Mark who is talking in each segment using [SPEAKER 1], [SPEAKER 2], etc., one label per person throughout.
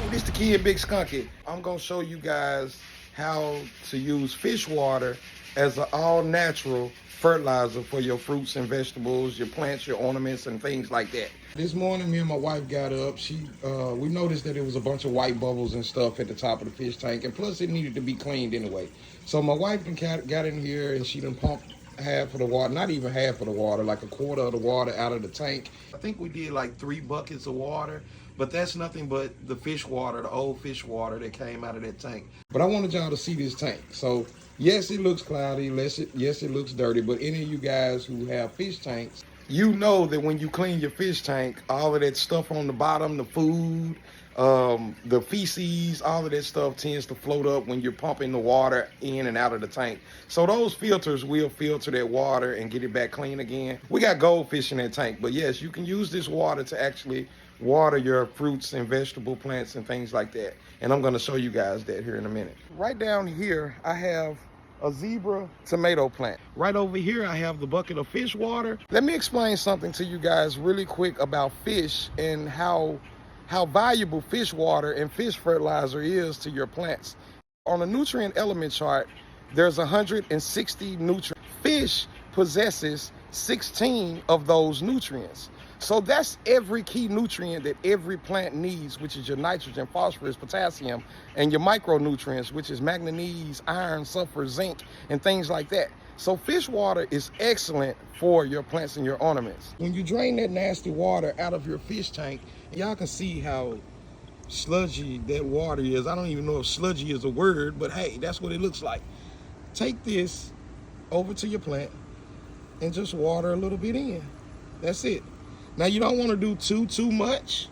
[SPEAKER 1] This the Kid Big Skunky. I'm gonna show you guys how to use fish water as an all-natural fertilizer for your fruits and vegetables, your plants, your ornaments, and things like that. This morning, me and my wife got up. We noticed that there was a bunch of white bubbles and stuff at the top of the fish tank, and plus it needed to be cleaned anyway. So my wife got in here and she done pumped half of the water, not even half of the water, like a quarter of the water out of the tank. I think we did like 3 buckets of water, but that's nothing but the fish water, the old fish water that came out of that tank. But I wanted y'all to see this tank. So yes, it looks cloudy, yes, it looks dirty, but any of you guys who have fish tanks, you know that when you clean your fish tank, all of that stuff on the bottom, the food, the feces, all of that stuff tends to float up when you're pumping the water in and out of the tank. So those filters will filter that water and get it back clean again. We got goldfish in that tank, but yes, you can use this water to actually water your fruits and vegetable plants and things like that. And I'm gonna show you guys that here in a minute. Right down here, I have a zebra tomato plant. Right over here, I have the bucket of fish water. Let me explain something to you guys really quick about fish and how valuable fish water and fish fertilizer is to your plants. On the nutrient element chart, there's 160 nutrients. Fish possesses 16 of those nutrients. So that's every key nutrient that every plant needs, which is your nitrogen, phosphorus, potassium, and your micronutrients, which is manganese, iron, sulfur, zinc, and things like that. So fish water is excellent for your plants and your ornaments. When you drain that nasty water out of your fish tank, y'all can see how sludgy that water is. I don't even know if sludgy is a word, but hey, that's what it looks like. Take this over to your plant and just water a little bit in. That's it. Now you don't want to do too much.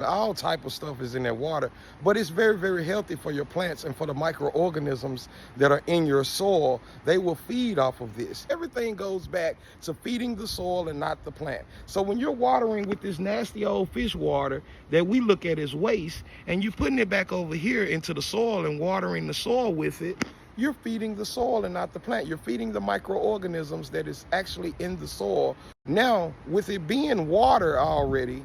[SPEAKER 1] All type of stuff is in that water, but it's very, very healthy for your plants and for the microorganisms that are in your soil. They will feed off of this. Everything goes back to feeding the soil and not the plant. So when you're watering with this nasty old fish water that we look at as waste, and you're putting it back over here into the soil and watering the soil with it, you're feeding the soil and not the plant. You're feeding the microorganisms that is actually in the soil. Now, with it being water already,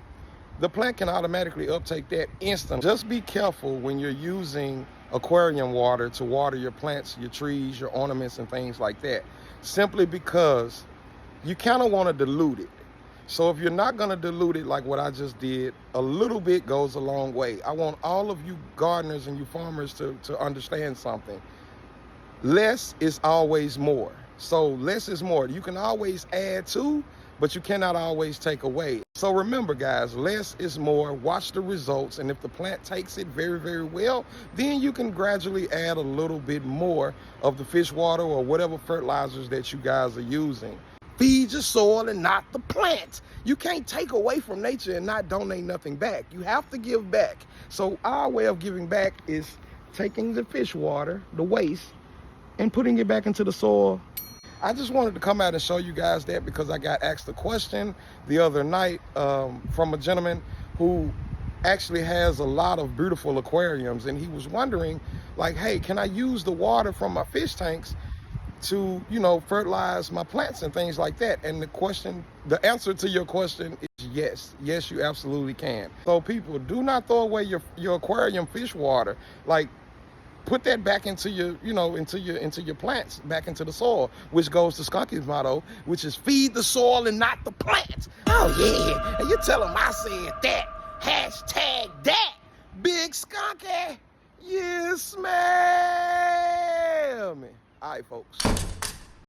[SPEAKER 1] the plant can automatically uptake that instantly. Just be careful when you're using aquarium water to water your plants, your trees, your ornaments, and things like that, simply because you kind of want to dilute it. So if you're not going to dilute it like what I just did, a little bit goes a long way. I want all of you gardeners and you farmers to understand something. Less is always more. So less is more. You can always add to, but you cannot always take away. So remember, guys, less is more. Watch the results, and if the plant takes it very, very well, then you can gradually add a little bit more of the fish water or whatever fertilizers that you guys are using. Feed your soil and not the plant. You can't take away from nature and not donate nothing back. You have to give back. So our way of giving back is taking the fish water, the waste, and putting it back into the soil. I just wanted to come out and show you guys that because I got asked a question the other night from a gentleman who actually has a lot of beautiful aquariums, and he was wondering, like, hey, can I use the water from my fish tanks to, you know, fertilize my plants and things like that? And the answer to your question is yes. Yes, you absolutely can. So people, do not throw away your aquarium fish water. Like, put that back into your, into your plants, back into the soil, which goes to Skunky's motto, which is feed the soil and not the plants. Oh yeah, and you tell him I said that. Hashtag that. Big Skunky, you smell me. All right, folks.